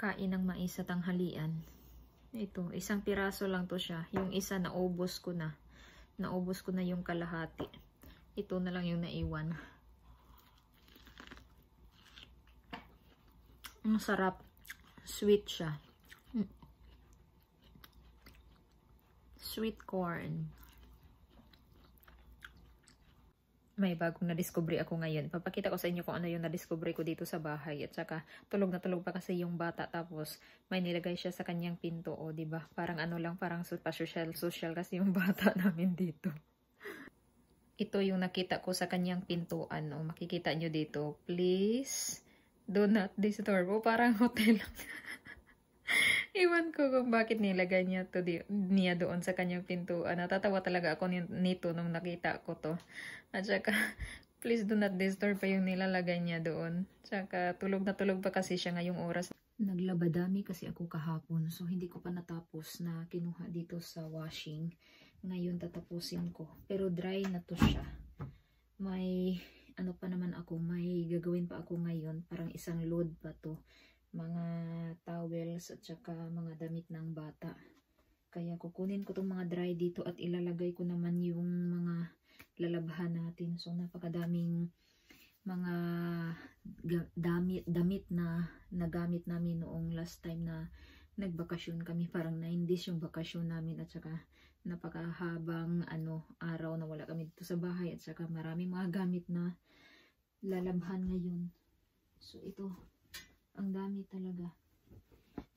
kain ng mais sa tanghalian. Ito, isang piraso lang to siya. Yung isa naubos ko na. Naubos ko na yung kalahati. Ito na lang yung naiwan. Ang sarap. Sweet siya. Sweet corn. May bagong na-discovery ako ngayon. Papakita ko sa inyo kung ano yung na-discovery ko dito sa bahay. At saka, tulog na tulog pa kasi yung bata. Tapos, may nilagay siya sa kanyang pinto. O, diba? Parang ano lang, parang social kasi yung bata namin dito. Ito yung nakita ko sa kanyang pintuan. O, makikita nyo dito. Please, do not disturb. O, parang hotel. Iwan ko kung bakit nilagay niya doon sa kanyang pintuan. Natatawa talaga ako nito nung nakita ko to. At saka, please do not disturb pa yung nilalagay niya doon. Tsaka, tulog na tulog pa kasi siya ngayong oras. Naglabadami kasi ako kahapon. So, hindi ko pa natapos na kinuha dito sa washing. Ngayon, tatapusin ko. Pero dry na to siya. May, ano pa naman ako, may gagawin pa ako ngayon. Parang isang load pa to. Mga towels at saka mga damit ng bata. Kaya kukunin ko itong mga dry dito at ilalagay ko naman yung mga lalabhan natin. So napakadaming mga damit na nagamit namin noong last time na nagbakasyon kami. Parang 9 days yung bakasyon namin at saka napakahabang araw na wala kami dito sa bahay at saka maraming mga gamit na lalabhan ngayon. So ito. Ang dami talaga.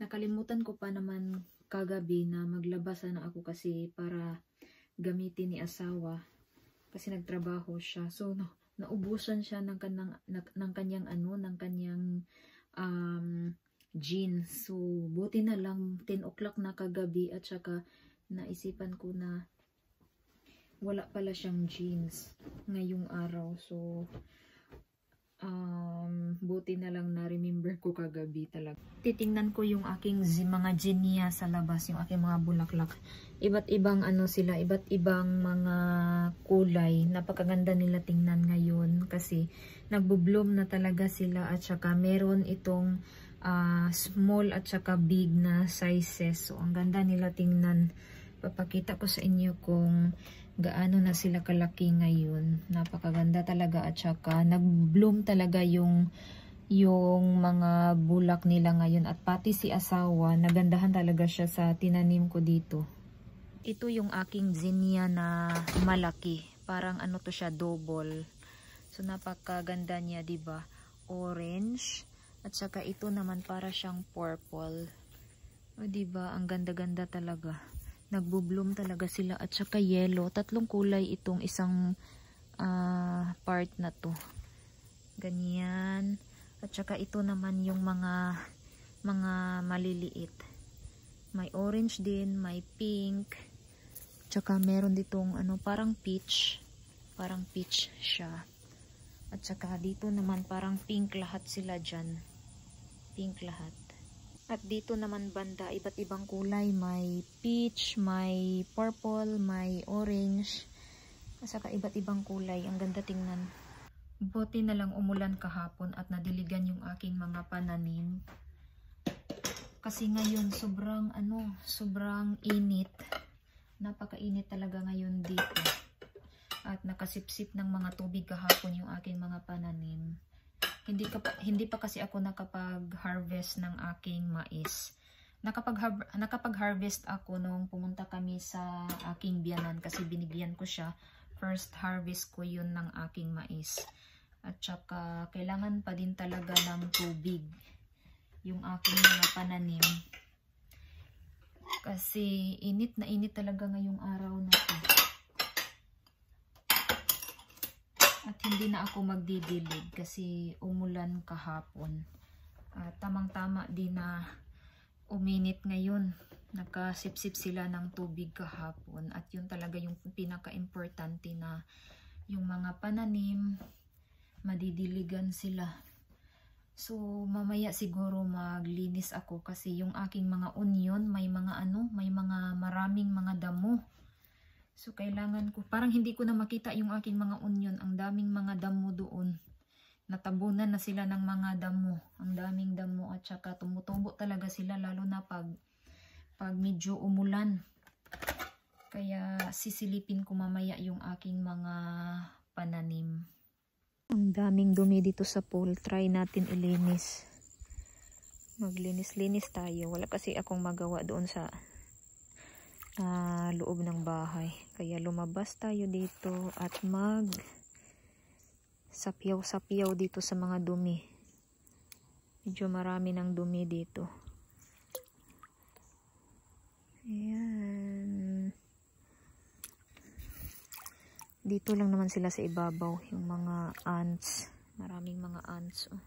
Nakalimutan ko pa naman kagabi na maglabas na ako kasi para gamitin ni asawa. Kasi nagtrabaho siya. So, naubusan siya ng kanyang jeans. So, buti na lang 10 o'clock na kagabi at saka naisipan ko na wala pala siyang jeans ngayong araw. So, buti na lang na-remember ko kagabi talaga. Titingnan ko yung aking mga genia sa labas, yung aking mga bulaklak. Iba't ibang sila, iba't ibang mga kulay. Napakaganda nila tingnan ngayon kasi nagbo-bloom na talaga sila at saka meron itong small at saka big na sizes. So, ang ganda nila tingnan. Papakita ko sa inyo kung gaano na sila kalaki ngayon. Napakaganda talaga at saka nag-bloom talaga yung mga bulak nila ngayon at pati si asawa, nagandahan talaga siya sa tinanim ko dito. Ito yung aking zinnia na malaki. Parang to siya, double. So napakaganda niya, 'di ba? Orange at saka ito naman para siyang purple. O 'di ba? Ang ganda-ganda talaga. Nagbo-bloom talaga sila at saka yellow. Tatlong kulay itong isang part na to. Ganyan. At saka ito naman yung mga maliliit. May orange din, may pink. Tsaka meron ditong parang peach. Parang peach siya. At saka dito naman parang pink lahat sila dyan. Pink lahat. At dito naman banda, iba't ibang kulay. May peach, may purple, may orange. At saka iba't ibang kulay. Ang ganda tingnan. Buti na lang umulan kahapon at nadiligan yung aking mga pananim. Kasi ngayon sobrang init. Napakainit talaga ngayon dito. At nakasipsip ng mga tubig kahapon yung aking mga pananim. Hindi pa kasi ako nakapag-harvest ng aking mais. Nakapag-harvest ako nung pumunta kami sa aking biyanan kasi binigyan ko siya. First harvest ko yun ng aking mais. At saka kailangan pa din talaga ng tubig yung aking mga pananim. Kasi init na init talaga ngayong araw na to. At hindi na ako magdidilig kasi umulan kahapon. Tamang-tama din na uminit ngayon. Nakasipsip sila ng tubig kahapon. At yun talaga yung pinaka-importante na yung mga pananim, madidiligan sila. So, mamaya siguro maglinis ako kasi yung aking mga onion, may mga maraming mga damo. So, kailangan ko, parang hindi ko na makita yung aking mga onion. Ang daming mga damo doon. natabunan na sila ng mga damo. Ang daming damo at saka tumutubo talaga sila lalo na pag medyo umulan. Kaya sisilipin ko mamaya yung aking mga pananim. Ang daming dumi dito sa pool. Try natin ilinis. Maglinis-linis tayo. Wala kasi akong magawa doon sa loob ng bahay. Kaya lumabas tayo dito at sapyaw-sapyaw dito sa mga dumi. Medyo marami ng dumi dito. Ayan. Dito lang naman sila sa ibabaw, yung mga ants. Maraming mga ants. Oh.